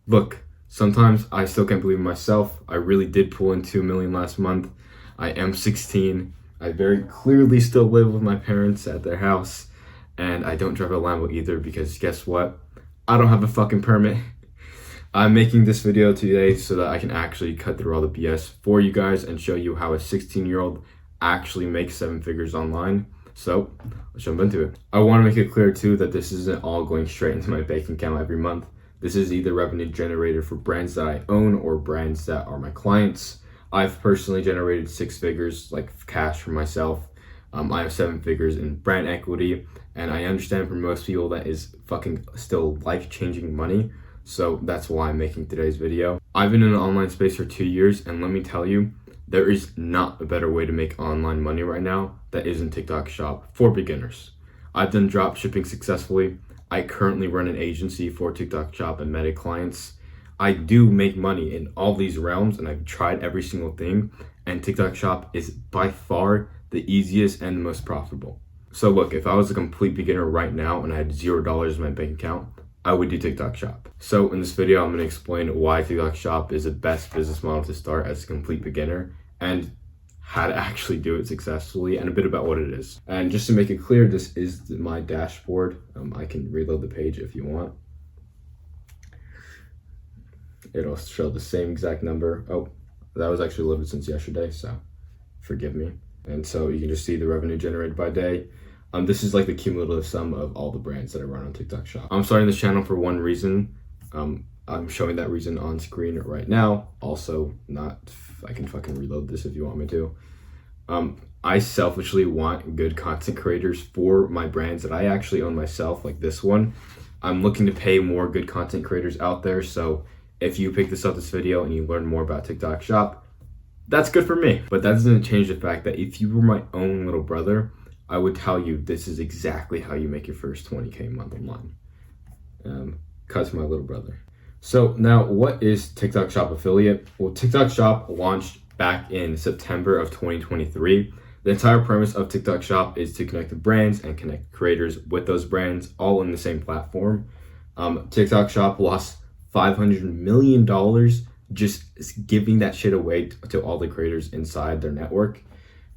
Look, sometimes I still can't believe myself. I really did pull in 2 million last month. I am 16. I very clearly still live with my parents at their house. And I don't drive a Lambo either because guess what? I don't have a fucking permit. I'm making this video today so that I can actually cut through all the BS for you guys and show you how a 16-year-old actually makes 7 figures online. So let's jump into it. I want to make it clear too that this isn't all going straight into my bank account every month. This is either revenue generated for brands that I own or brands that are my clients. I've personally generated 6 figures like cash for myself. I have 7 figures in brand equity, and I understand for most people that is fucking still life-changing money. So that's why I'm making today's video. I've been in the online space for 2 years, and let me tell you, there is not a better way to make online money right now that isn't TikTok Shop for beginners. I've done drop shipping successfully. I currently run an agency for TikTok Shop and Meta clients. I do make money in all these realms, and I've tried every single thing, and TikTok Shop is by far the easiest and the most profitable. So look, if I was a complete beginner right now and I had $0 in my bank account, I would do TikTok Shop. So in this video, I'm going to explain why TikTok Shop is the best business model to start as a complete beginner and how to actually do it successfully and a bit about what it is. And just to make it clear, this is my dashboard. I can reload the page if you want. It'll show the same exact number. Oh, that was actually loaded since yesterday, so forgive me. And so you can just see the revenue generated by day. This is like the cumulative sum of all the brands that I run on TikTok Shop. I'm starting this channel for one reason. I'm showing that reason on screen right now. Also, I can fucking reload this if you want me to. I selfishly want good content creators for my brands that I actually own myself, like this one. I'm looking to pay more good content creators out there. So if you pick this up this video and you learn more about TikTok Shop, that's good for me. But that doesn't change the fact that if you were my own little brother, I would tell you this is exactly how you make your first 20K a month online. Cause my little brother. So now, what is TikTok Shop affiliate? Well, TikTok Shop launched back in September of 2023. The entire premise of TikTok Shop is to connect the brands and connect creators with those brands all in the same platform. TikTok Shop lost $500 million just giving that shit away to all the creators inside their network.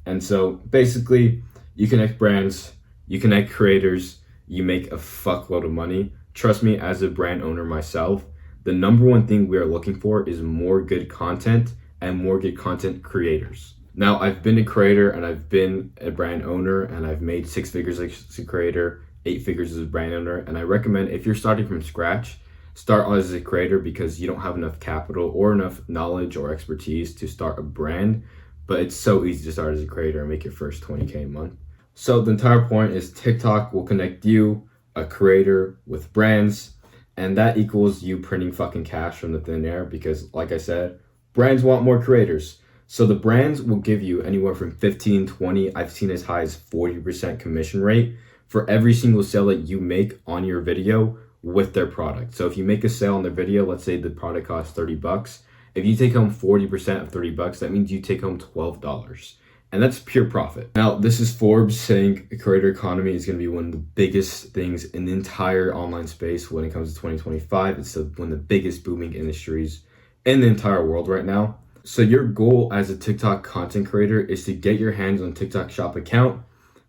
And so basically, you connect brands, you connect creators, you make a fuckload of money. Trust me, as a brand owner myself, the number one thing we are looking for is more good content and more good content creators. Now, I've been a creator and I've been a brand owner and I've made 6 figures as a creator, 8 figures as a brand owner. And I recommend if you're starting from scratch, start as a creator because you don't have enough capital or enough knowledge or expertise to start a brand. But it's so easy to start as a creator and make your first 20K a month. So the entire point is TikTok will connect you, a creator, with brands, and that equals you printing fucking cash from the thin air because, like I said, brands want more creators. So the brands will give you anywhere from 15, 20, I've seen as high as 40% commission rate for every single sale that you make on your video with their product. So if you make a sale on their video, let's say the product costs $30. If you take home 40% of $30, that means you take home $12. And that's pure profit. Now, this is Forbes saying the creator economy is going to be one of the biggest things in the entire online space when it comes to 2025. It's one of the biggest booming industries in the entire world right now. So your goal as a TikTok content creator is to get your hands on TikTok Shop account,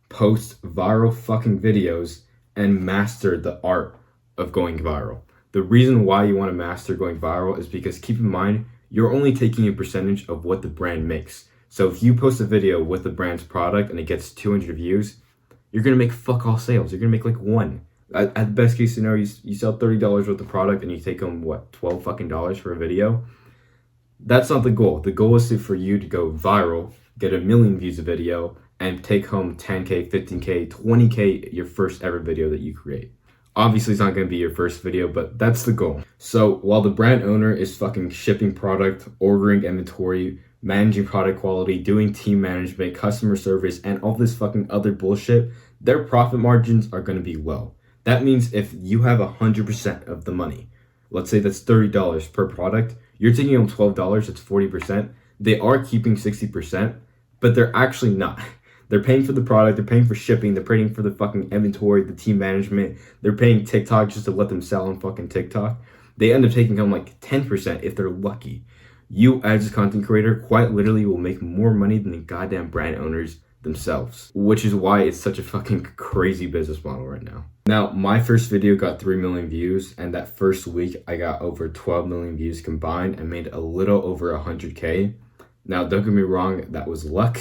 post viral fucking videos, and master the art of going viral. The reason why you want to master going viral is because keep in mind, you're only taking a percentage of what the brand makes. So if you post a video with the brand's product and it gets 200 views, you're going to make fuck all sales. You're going to make like one. At the best case scenario, you sell $30 worth of product and you take home, what, $12 fucking dollars for a video? That's not the goal. The goal is for you to go viral, get 1 million views a video, and take home 10K, 15K, 20K your first ever video that you create. Obviously, it's not going to be your first video, but that's the goal. So while the brand owner is fucking shipping product, ordering inventory, managing product quality, doing team management, customer service, and all this fucking other bullshit, their profit margins are going to be low. That means if you have 100% of the money, let's say that's $30 per product, you're taking home $12, that's 40%. They are keeping 60%, but they're actually not. They're paying for the product, they're paying for shipping, they're paying for the fucking inventory, the team management, they're paying TikTok just to let them sell on fucking TikTok. they end up taking home like 10% if they're lucky. You as a content creator quite literally will make more money than the goddamn brand owners themselves, which is why it's such a fucking crazy business model right now. Now, my first video got 3 million views, and that first week I got over 12 million views combined and made a little over 100K. Now, don't get me wrong, that was luck.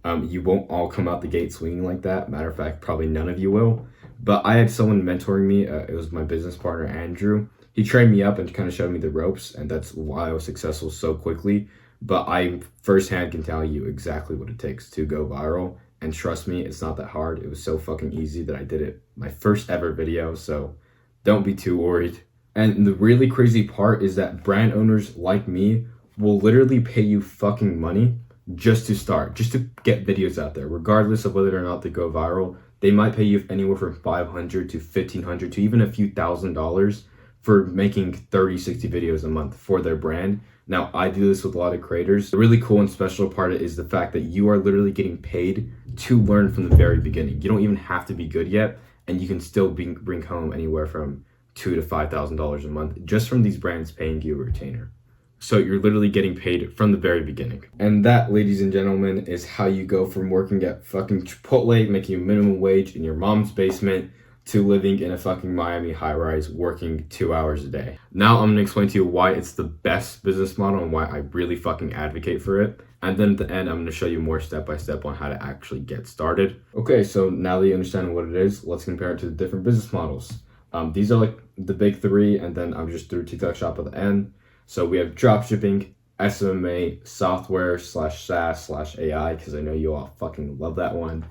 You won't all come out the gate swinging like that. Matter of fact, probably none of you will. But I had someone mentoring me. It was my business partner, Andrew. He trained me up and kind of showed me the ropes, and that's why I was successful so quickly. But I firsthand can tell you exactly what it takes to go viral. And trust me, it's not that hard. It was so fucking easy that I did it my first ever video. So don't be too worried. And the really crazy part is that brand owners like me will literally pay you fucking money just to start, just to get videos out there, regardless of whether or not they go viral. They might pay you anywhere from $500 to $1,500 to even a few $1,000s for making 30, 60 videos a month for their brand. Now, I do this with a lot of creators. The really cool and special part is the fact that you are literally getting paid to learn from the very beginning. You don't even have to be good yet, and you can still bring home anywhere from $2,000 to $5,000 a month just from these brands paying you a retainer. So you're literally getting paid from the very beginning. And that, ladies and gentlemen, is how you go from working at fucking Chipotle, making a minimum wage in your mom's basement, to living in a fucking Miami high-rise, working 2 hours a day. Now I'm gonna explain to you why it's the best business model and why I really fucking advocate for it. And then at the end, I'm gonna show you more step-by-step on how to actually get started. Okay, so now that you understand what it is, let's compare it to the different business models. These are like the big three, and then I'm just through TikTok Shop at the end. So we have dropshipping, SMMA, software / SaaS / AI, because I know you all fucking love that one,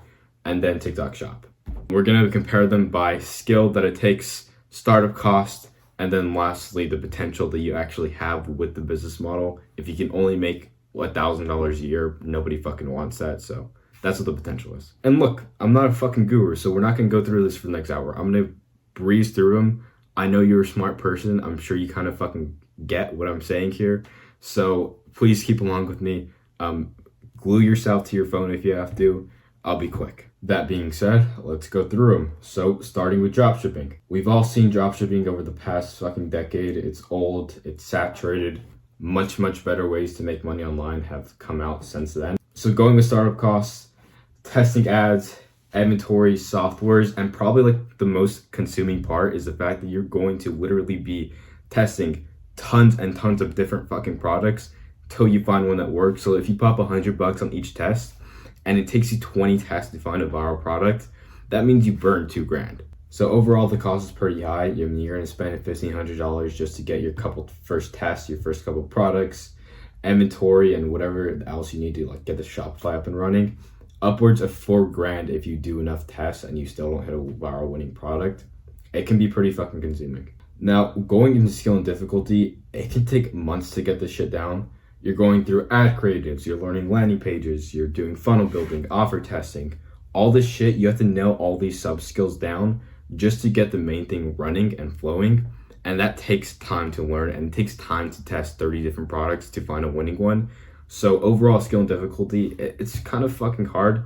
and then TikTok Shop. We're going to compare them by skill that it takes, startup cost, and then lastly, the potential that you actually have with the business model. If you can only make $1,000 a year, nobody fucking wants that. So that's what the potential is. And look, I'm not a fucking guru, so we're not going to go through this for the next hour. I'm going to breeze through them. I know you're a smart person. I'm sure you kind of fucking get what I'm saying here. So please keep along with me. Glue yourself to your phone if you have to. I'll be quick. That being said, let's go through them. So starting with dropshipping. We've all seen dropshipping over the past fucking decade. It's old, it's saturated. Much better ways to make money online have come out since then. So going with startup costs, testing ads, inventory, softwares, and probably like the most consuming part is the fact that you're going to literally be testing tons and tons of different fucking products till you find one that works. So if you pop $100 on each test and it takes you 20 tests to find a viral product, that means you burn $2,000. So overall, the cost is pretty high. You're going to spend $1,500 just to get your first tests, your first couple products, inventory, and whatever else you need to like get the Shopify up and running. Upwards of $4,000 if you do enough tests and you still don't hit a viral winning product. It can be pretty fucking consuming. Now, going into skill and difficulty, it can take months to get this shit down. You're going through ad creatives, you're learning landing pages, you're doing funnel building, offer testing. All this shit, you have to know all these sub skills down just to get the main thing running and flowing. And that takes time to learn, and it takes time to test 30 different products to find a winning one. So overall skill and difficulty, it's kind of fucking hard.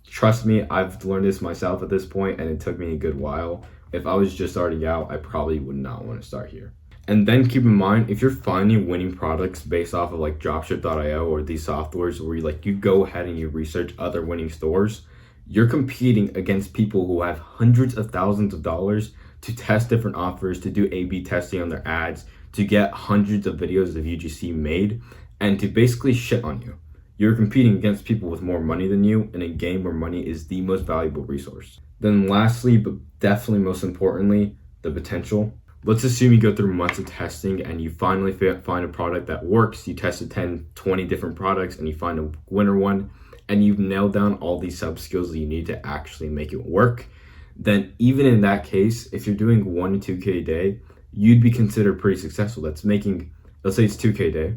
Trust me, I've learned this myself at this point, and it took me a good while. If I was just starting out, I probably would not want to start here. And then keep in mind, if you're finding winning products based off of like dropship.io or these softwares where you go ahead and you research other winning stores, you're competing against people who have hundreds of thousands of dollars to test different offers, to do A/B testing on their ads, to get hundreds of videos of UGC made, and to basically shit on you. You're competing against people with more money than you in a game where money is the most valuable resource. Then lastly, but definitely most importantly, the potential. Let's assume you go through months of testing and you finally find a product that works. You tested 10, 20 different products and you find a winner one, and you've nailed down all these sub skills that you need to actually make it work. Then even in that case, if you're doing 1 to 2K a day, you'd be considered pretty successful. That's making, let's say it's 2K a day,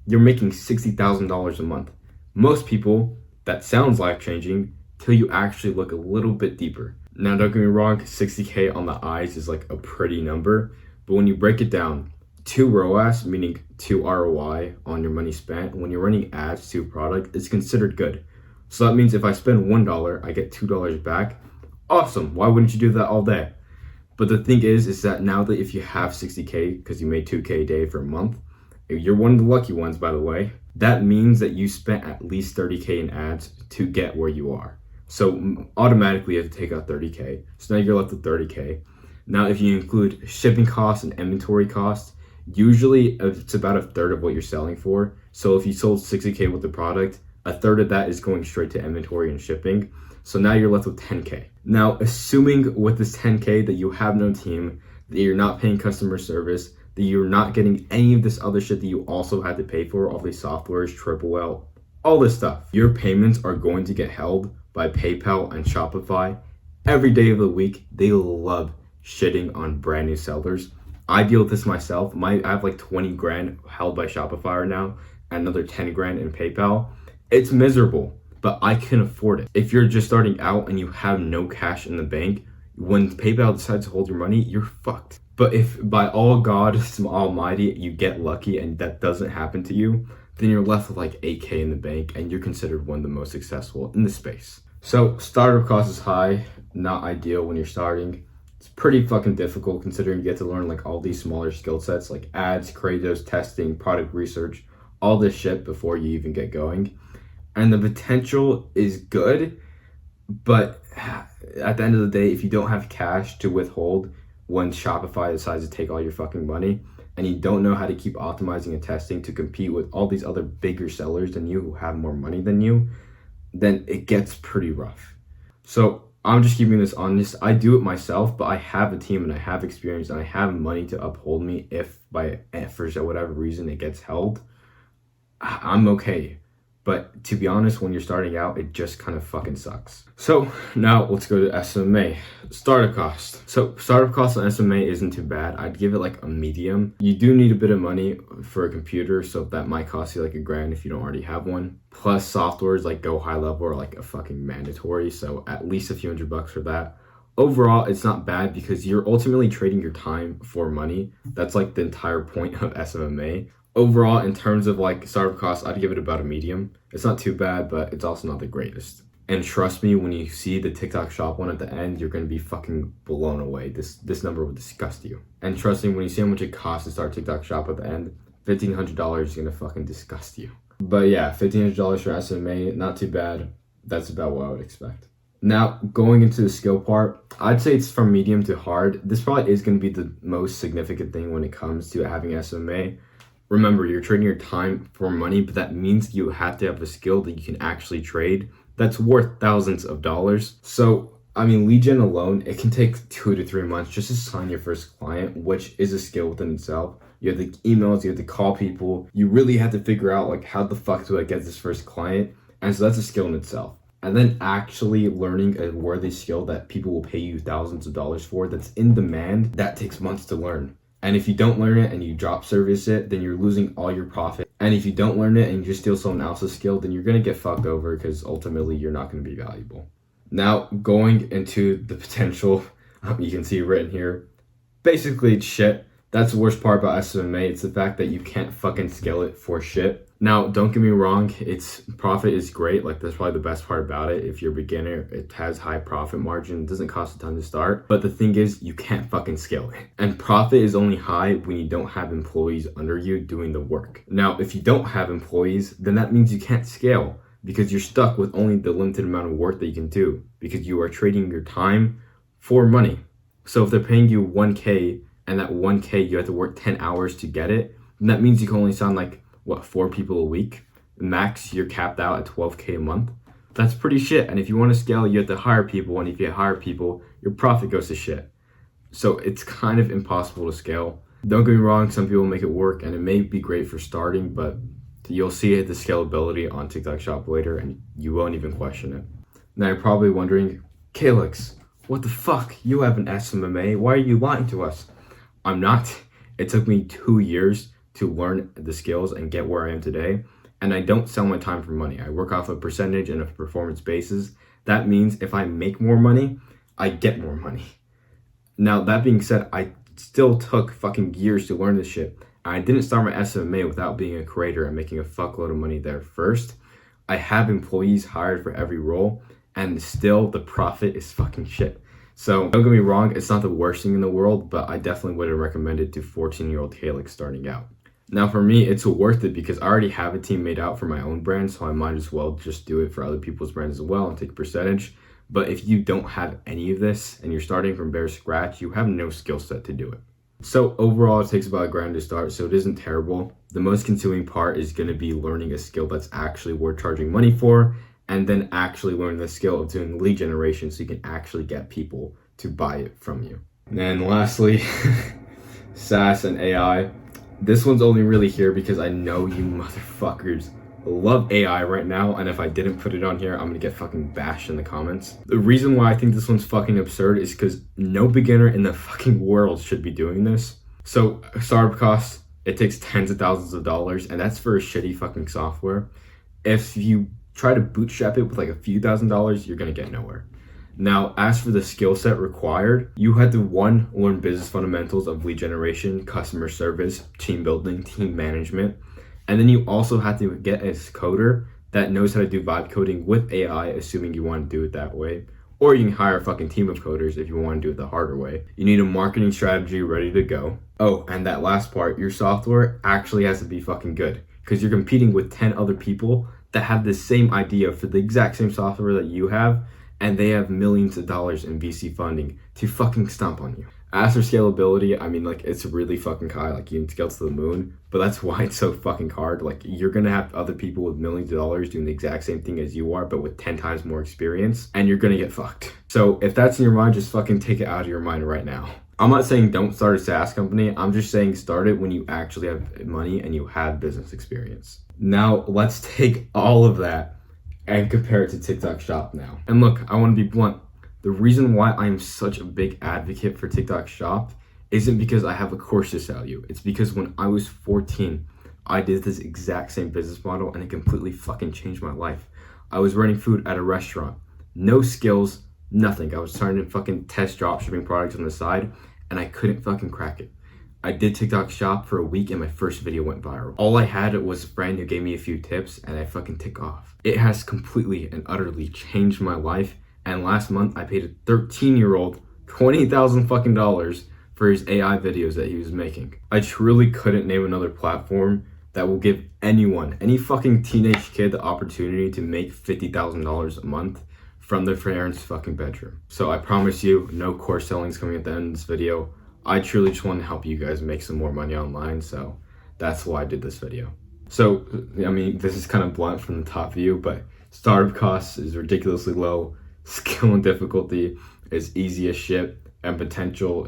you're making $60,000 a month. Most people, that sounds life-changing till you actually look a little bit deeper. Now, don't get me wrong, 60K on the eyes is like a pretty number, but when you break it down, 2 ROAS, meaning 2 ROI on your money spent, when you're running ads to a product, it's considered good. So that means if I spend $1, I get $2 back. Awesome, why wouldn't you do that all day? But the thing is that now that if you have 60K because you made 2K a day for a month, you're one of the lucky ones, by the way, that means that you spent at least 30K in ads to get where you are. So automatically you have to take out 30K. So now you're left with 30K. Now, if you include shipping costs and inventory costs, usually it's about a third of what you're selling for. So if you sold 60K with the product, a third of that is going straight to inventory and shipping. So now you're left with 10K. Now, assuming with this 10K that you have no team, that you're not paying customer service, that you're not getting any of this other shit that you also had to pay for, all these softwares, Triple L, all this stuff, your payments are going to get held by PayPal and Shopify every day of the week. They love shitting on brand new sellers. I deal with this myself. I have like 20 grand held by Shopify right now and another 10 grand in PayPal. It's miserable, but I can afford it. If you're just starting out and you have no cash in the bank, when PayPal decides to hold your money, you're fucked. But if by all God almighty you get lucky and that doesn't happen to you, then you're left with like 8K in the bank and you're considered one of the most successful in the space. So startup cost is high, not ideal when you're starting. It's pretty fucking difficult considering you get to learn like all these smaller skill sets like ads, creatives, testing, product research, all this shit before you even get going. And the potential is good, but at the end of the day, if you don't have cash to withhold when Shopify decides to take all your fucking money, and you don't know how to keep optimizing and testing to compete with all these other bigger sellers than you who have more money than you, then it gets pretty rough. So I'm just keeping this honest. I do it myself, but I have a team and I have experience and I have money to uphold me if for whatever reason it gets held. I'm okay. But to be honest, when you're starting out, it just kind of fucking sucks. So now let's go to SMMA. Startup cost. So startup cost on SMMA isn't too bad. I'd give it like a medium. You do need a bit of money for a computer, so that might cost you like $1,000 if you don't already have one. Plus softwares like Go High Level are like a fucking mandatory, so at least a few $100 for that. Overall, it's not bad because you're ultimately trading your time for money. That's like the entire point of SMMA. Overall, in terms of like startup costs, I'd give it about a medium. It's not too bad, but it's also not the greatest. And trust me, when you see the TikTok shop one at the end, you're going to be fucking blown away. This number will disgust you. And trust me, when you see how much it costs to start TikTok shop at the end, $1,500 is going to fucking disgust you. But yeah, $1,500 for SMMA, not too bad. That's about what I would expect. Now, going into the skill part, I'd say it's from medium to hard. This probably is going to be the most significant thing when it comes to having SMMA. Remember, you're trading your time for money, but that means you have to have a skill that you can actually trade that's worth thousands of dollars. So, I mean, lead gen alone, it can take 2 to 3 months just to sign your first client, which is a skill within itself. You have the emails, you have to call people. You really have to figure out like, how the fuck do I get this first client? And so that's a skill in itself. And then actually learning a worthy skill that people will pay you thousands of dollars for, that's in demand, that takes months to learn. And if you don't learn it and you drop service it, then you're losing all your profit. And if you don't learn it and you just steal someone else's skill, then you're going to get fucked over because ultimately you're not going to be valuable. Now, going into the potential, you can see written here, basically it's shit. That's the worst part about SMMA. It's the fact that you can't fucking scale it for shit. Now, don't get me wrong, its profit is great. Like, that's probably the best part about it. If you're a beginner, it has high profit margin. It doesn't cost a ton to start. But the thing is, you can't fucking scale it. And profit is only high when you don't have employees under you doing the work. Now, if you don't have employees, then that means you can't scale because you're stuck with only the limited amount of work that you can do because you are trading your time for money. So if they're paying you 1K and that 1K you have to work 10 hours to get it, then that means you can only sign like 4 people a week. Max, you're capped out at 12K a month. That's pretty shit. And if you want to scale, you have to hire people. And if you hire people, your profit goes to shit. So it's kind of impossible to scale. Don't get me wrong, some people make it work and it may be great for starting, but you'll see the scalability on TikTok Shop later and you won't even question it. Now you're probably wondering, Calix, what the fuck? You have an SMMA. Why are you lying to us? I'm not. It took me 2 years to learn the skills and get where I am today. And I don't sell my time for money. I work off a percentage and a performance basis. That means if I make more money, I get more money. Now, that being said, I still took fucking years to learn this shit. I didn't start my SMMA without being a creator and making a fuckload of money there first. I have employees hired for every role and still the profit is fucking shit. So don't get me wrong, it's not the worst thing in the world, but I definitely wouldn't recommend it to 14-year-old Calix starting out. Now for me, it's worth it because I already have a team made out for my own brand, so I might as well just do it for other people's brands as well and take a percentage. But if you don't have any of this and you're starting from bare scratch, you have no skill set to do it. So overall, it takes about $1,000 to start, so it isn't terrible. The most consuming part is going to be learning a skill that's actually worth charging money for, and then actually learn the skill of doing lead generation so you can actually get people to buy it from you. And then lastly, SaaS and AI. This one's only really here because I know you motherfuckers love AI right now, and if I didn't put it on here, I'm gonna get fucking bashed in the comments. The reason why I think this one's fucking absurd is because no beginner in the fucking world should be doing this. So startup costs, it takes tens of thousands of dollars, and that's for a shitty fucking software. If you try to bootstrap it with like a few $1,000s, you're gonna get nowhere. Now, as for the skill set required, you had to learn business fundamentals of lead generation, customer service, team building, team management. And then you also have to get a coder that knows how to do vibe coding with AI, assuming you want to do it that way. Or you can hire a fucking team of coders if you want to do it the harder way. You need a marketing strategy ready to go. Oh, and that last part, your software actually has to be fucking good because you're competing with 10 other people that have the same idea for the exact same software that you have, and they have millions of dollars in VC funding to fucking stomp on you. As for scalability, I mean, like, it's really fucking high. Like, you can scale to the moon, but that's why it's so fucking hard. Like, you're gonna have other people with millions of dollars doing the exact same thing as you are, but with 10 times more experience, and you're gonna get fucked. So if that's in your mind, just fucking take it out of your mind right now. I'm not saying don't start a SaaS company. I'm just saying start it when you actually have money and you have business experience. Now, let's take all of that and compare it to TikTok Shop now. And look, I want to be blunt. The reason why I'm such a big advocate for TikTok Shop isn't because I have a course to sell you. It's because when I was 14, I did this exact same business model and it completely fucking changed my life. I was running food at a restaurant. No skills, nothing. I was trying to fucking test dropshipping products on the side and I couldn't fucking crack it. I did TikTok Shop for a week and my first video went viral. All I had was a friend who gave me a few tips and I fucking took off. It has completely and utterly changed my life. And last month I paid a 13-year-old $20,000 fucking dollars for his AI videos that he was making. I truly couldn't name another platform that will give anyone, any fucking teenage kid, the opportunity to make $50,000 a month from their parents' fucking bedroom. So I promise you, no course selling is coming at the end of this video. I truly just want to help you guys make some more money online, so that's why I did this video. So, I mean, this is kind of blunt from the top view, but startup costs is ridiculously low. Skill and difficulty is easy as shit, and potential,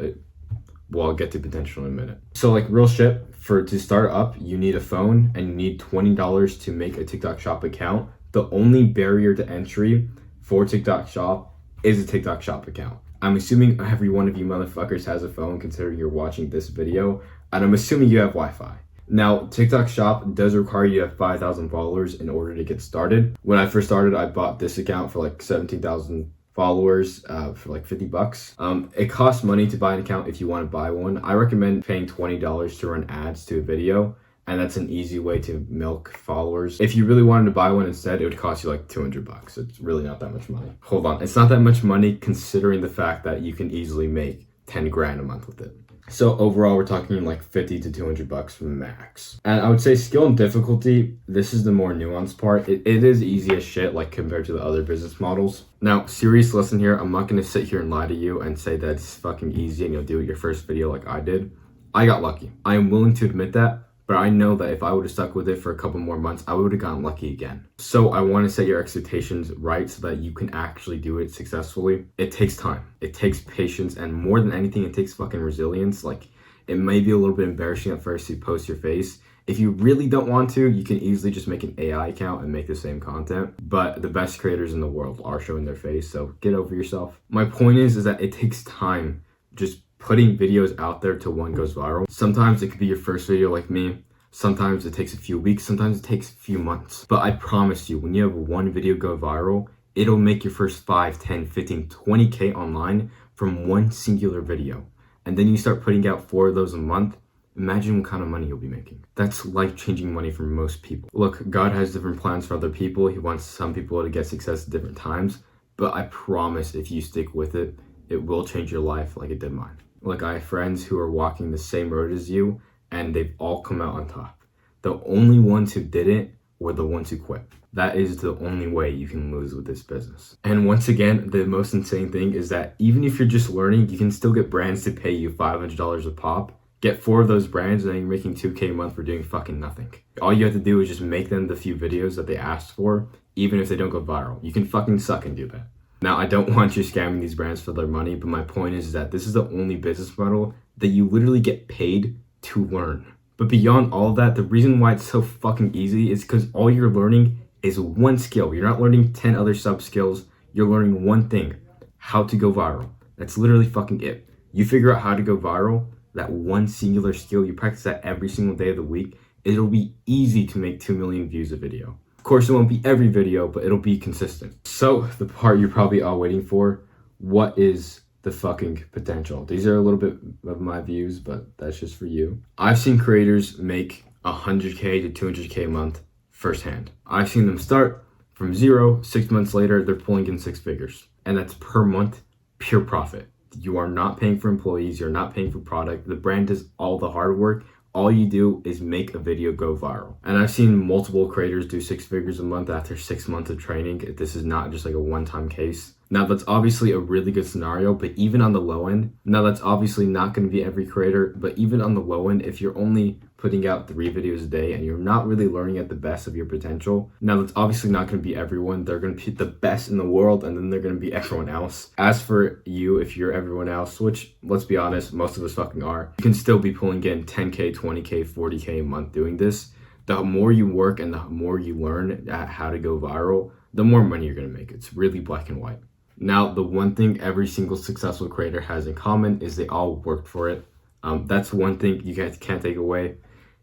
well, I'll get to potential in a minute. So like real shit, to start up, you need a phone and you need $20 to make a TikTok Shop account. The only barrier to entry for TikTok Shop is a TikTok Shop account. I'm assuming every one of you motherfuckers has a phone considering you're watching this video, and I'm assuming you have Wi-Fi. Now, TikTok Shop does require you to have 5,000 followers in order to get started. When I first started, I bought this account for like 17,000 followers for like $50. It costs money to buy an account if you want to buy one. I recommend paying $20 to run ads to a video, and that's an easy way to milk followers. If you really wanted to buy one instead, it would cost you like $200. It's really not that much money. Hold on, it's not that much money considering the fact that you can easily make 10 grand a month with it. So overall, we're talking like 50 to $200 max. And I would say skill and difficulty, this is the more nuanced part. It is easy as shit, like compared to the other business models. Now, serious lesson here, I'm not gonna sit here and lie to you and say that it's fucking easy and you'll do it your first video like I did. I got lucky. I am willing to admit that, but I know that if I would have stuck with it for a couple more months, I would have gotten lucky again. So I want to set your expectations right so that you can actually do it successfully. It takes time. It takes patience, and more than anything, it takes fucking resilience. Like, it may be a little bit embarrassing at first to post your face. If you really don't want to, you can easily just make an AI account and make the same content. But the best creators in the world are showing their face, so get over yourself. My point is that it takes time just putting videos out there till one goes viral. Sometimes it could be your first video like me. Sometimes it takes a few weeks, sometimes it takes a few months. But I promise you, when you have one video go viral, it'll make your first 5, 10, 15, 20K online from one singular video. And then you start putting out 4 of those a month. Imagine what kind of money you'll be making. That's life-changing money for most people. Look, God has different plans for other people. He wants some people to get success at different times. But I promise if you stick with it, it will change your life like it did mine. Like, I have friends who are walking the same road as you, and they've all come out on top. The only ones who didn't were the ones who quit. That is the only way you can lose with this business. And once again, the most insane thing is that even if you're just learning, you can still get brands to pay you $500 a pop. Get 4 of those brands and then you're making $2K a month for doing fucking nothing. All you have to do is just make them the few videos that they asked for, even if they don't go viral. You can fucking suck and do that. Now, I don't want you scamming these brands for their money, but my point is that this is the only business model that you literally get paid to learn. But beyond all of that, the reason why it's so fucking easy is because all you're learning is one skill. You're not learning 10 other sub skills. You're learning one thing: how to go viral. That's literally fucking it. You figure out how to go viral, that one singular skill, you practice that every single day of the week, it'll be easy to make 2 million views a video. Of course, it won't be every video, but it'll be consistent. So the part you're probably all waiting for, what is the fucking potential? These are a little bit of my views, but that's just for you. I've seen creators make 100K to 200K a month firsthand. I've seen them start from 0, 6 months later, they're pulling in 6 figures. And that's per month, pure profit. You are not paying for employees, you're not paying for product. The brand does all the hard work. All you do is make a video go viral. And I've seen multiple creators do 6 figures a month after 6 months of training. This is not just like a one-time case. Now, that's obviously a really good scenario, but even on the low end, now that's obviously not going to be every creator, but even on the low end, if you're only putting out 3 videos a day and you're not really learning at the best of your potential, now that's obviously not going to be everyone. They're going to be the best in the world, and then they're going to be everyone else. As for you, if you're everyone else, which, let's be honest, most of us fucking are, you can still be pulling in 10K, 20K, 40K a month doing this. The more you work and the more you learn at how to go viral, the more money you're going to make. It's really black and white. Now, the one thing every single successful creator has in common is they all worked for it. That's one thing you guys can't take away.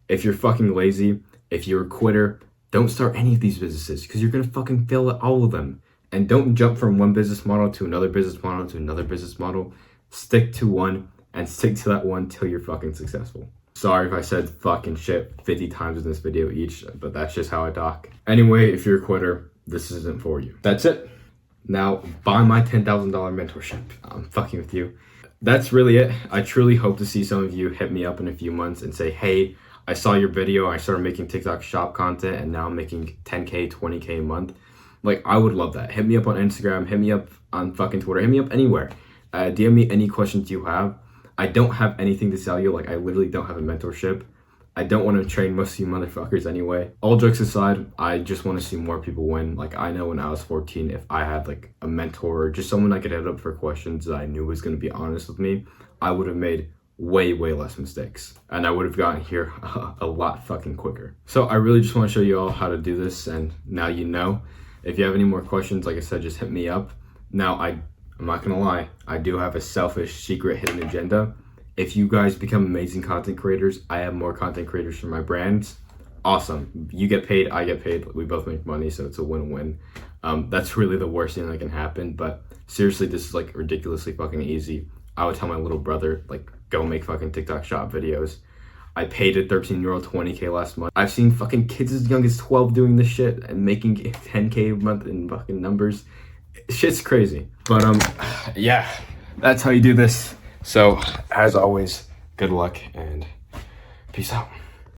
If you're fucking lazy, if you're a quitter, don't start any of these businesses because you're going to fucking fail at all of them. And don't jump from one business model to another business model to another business model. Stick to one and stick to that one till you're fucking successful. Sorry if I said fucking shit 50 times in this video each, but that's just how I talk. Anyway, if you're a quitter, this isn't for you. That's it. Now, buy my $10,000 mentorship. I'm fucking with you. That's really it. I truly hope to see some of you hit me up in a few months and say, hey, I saw your video, I started making TikTok shop content, and now I'm making 10K, 20K a month. Like, I would love that. Hit me up on Instagram, hit me up on fucking Twitter, hit me up anywhere. DM me any questions you have. I don't have anything to sell you. Like, I literally don't have a mentorship. I don't want to train most of you motherfuckers anyway. All jokes aside, I just want to see more people win. Like, I know when I was 14, if I had like a mentor or just someone I could hit up for questions that I knew was going to be honest with me, I would have made way less mistakes. And I would have gotten here a lot fucking quicker. So I really just want to show you all how to do this. And now you know. If you have any more questions, like I said, just hit me up. Now, I'm not going to lie. I do have a selfish, secret, hidden agenda. If you guys become amazing content creators, I have more content creators for my brands. Awesome. You get paid, I get paid. We both make money, so it's a win-win. That's really the worst thing that can happen. But seriously, this is like ridiculously fucking easy. I would tell my little brother, like, go make fucking TikTok shop videos. I paid a 13-year-old 20K last month. I've seen fucking kids as young as 12 doing this shit and making 10K a month in fucking numbers. Shit's crazy. But yeah, that's how you do this. So, as always, good luck and peace out.